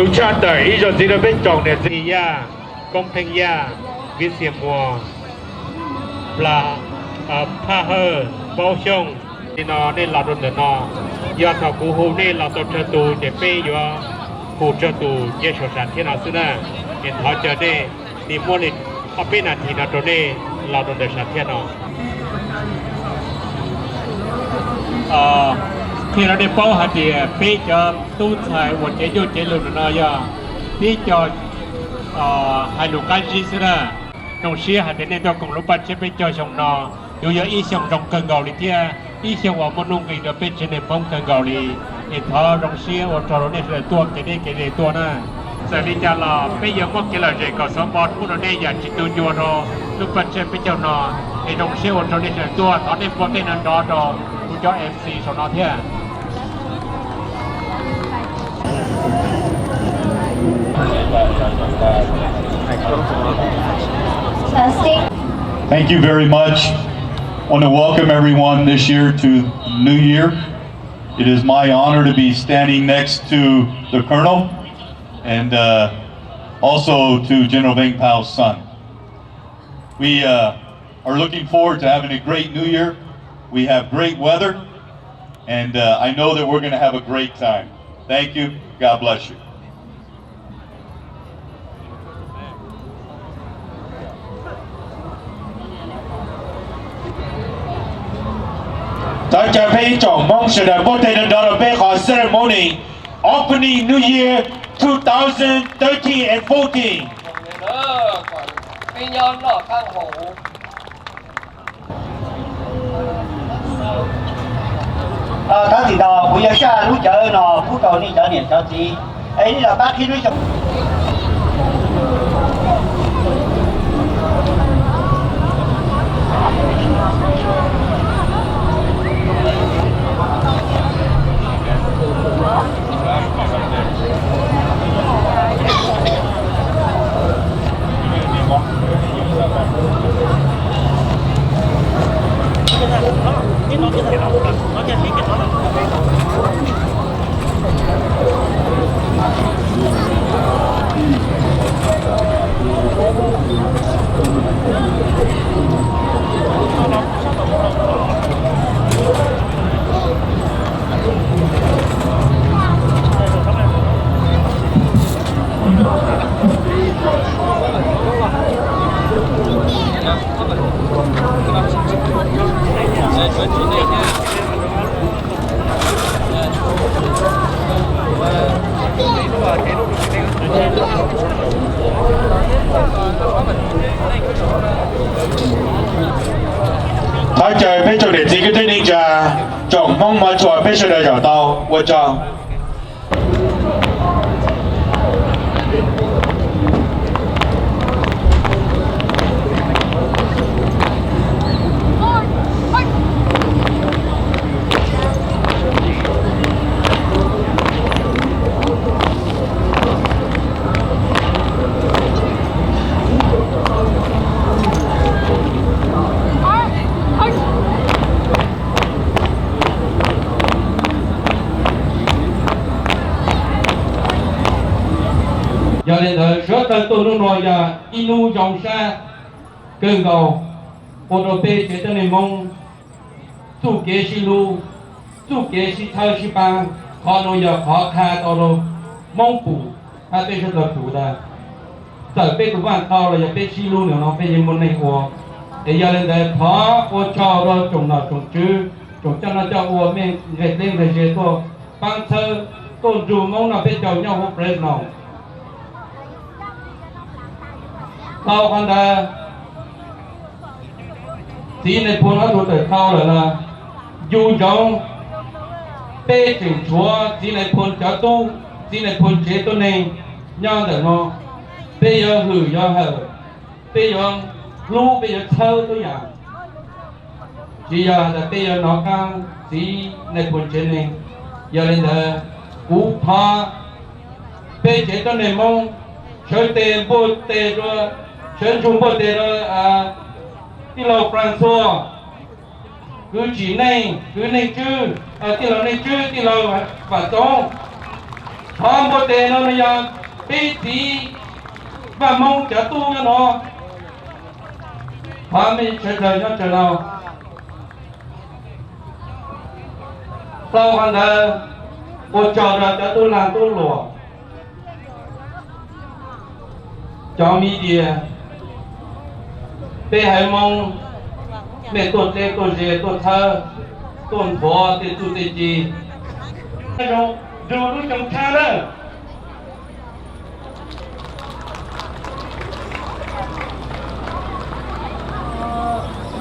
lưu cha đời ý rồi gì đó bên trong này gì ya công thành ya viết xiêm mùa là pha hơ bao sông thì nó nên là đồn nó do thảo cú hú nên là tổ trợ tù để bê do cụ trợ tù dễ sổ sản thiên nào xưa nè hiện họ chờ đây thì mua lịch ở bên này thì nó đồn đây là đồn để sản thiên nó khi nó đi bao hạt thì bê cho tu thầy một chế vô chế luôn nó do bê cho hai lục can gì xưa nè nông sĩ hạt đến đây tôi cùng lúc bắt chế bê cho chồng nó dù giờ y xong trong cơn gạo đi kia y xong vào một nông người được bên trên nền phong cơn gạo đi thì thọ nông sĩ ở trong đó này là cái này tua nè giờ đi cho là bây giờ có cái là gì có số bọt cũng ở đây giờ chỉ tu chùa rồi lúc bắt chế bê cho nó thì nông sĩ ở trong đây là tua thọ nên có tên đó rồi cũng cho MC sau đó thế Thank you very much. I want to welcome everyone this year to the new year. It is my honor to be standing next to the Colonel and also to General Veng Pao's son. We are looking forward to having a great new year. We have great weather and I know that we're going to have a great time. Thank you. God bless you. Tại cho phê trọng mong sự đời bố thầy đó là bê khỏi ceremony opening New Year 2013 and 14. tháng thì đó bây giờ xa lúc chợ nó phút đầu đi chợ điện cho chị ấy là bác khi nói chồng Thái trời phê cho để gì cái thế này cha trọng mong mà chùa phê sự đời找到我找giờ đến thời số tân tôi nó nói là inu dòng xa cường cầu bộ đồ bê chế tân này mong chủ kế si lu chủ kế si thơ si bang khó nói giờ khó kha tao đâu mong phủ à bê cho tờ phủ ta giờ bê của bạn tao là giờ bê si lu nữa nó bê những môn này của để giờ đến thời khó ô cho rồi trồng nào trồng chứ trồng cho nó cho ô mình về lên về chế tôi bang thơ tôn dù mong nào bê cho nhau hộp rệt nào tao con ta tí này phun nó thuộc đời tao là dù giống bê chỉnh chúa tí này phun cho tu tí này phun chế tu này nhau để nó bây giờ hử do hở bây giờ lu bây giờ thơ tôi nhà chỉ giờ là bây giờ nó cao tí này phun chế này giờ lên là cú pha bê chế tu này mong chơi tê vô tê rồi chơi chung vô tê rồi tí lầu François cứ chỉ này chứ tí lầu này chứ tí lầu và tông พร้อมบทเตนนยังปีตีว่ามองจะตู้กันเนาะพร้อมไม่เฉยๆยอดเจเราเราคันเดิมบทจอดเราจะตู้ลานตู้หลวงจอมีเดียเตะให้มองเมตัวเตะตัวเจตัวเธอต้นบัวเตะตุเตจีเราดูรู้จังแค่เลย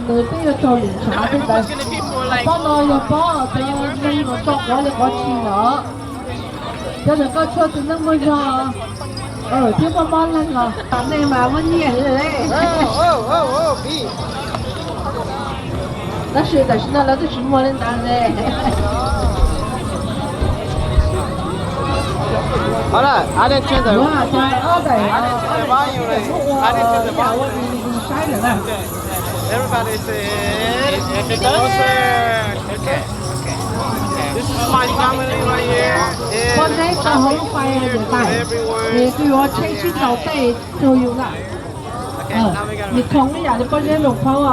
你都要做檢查的，幫我又幫我俾我拎我作我哋我錢我，有條個車點都冇咗啊！天幫幫拎我，但你買乜嘢嘞？但是那都是冇人打嘞。好了，阿弟接着。哇，在二代啊！阿弟接着吧。我你晒人啊！ Everybody sit. Closer. Okay. This is my family right here. 我呢就好快啊，就大。你叫我清清老背就用啦。你窮嘅人你幫你落口啊！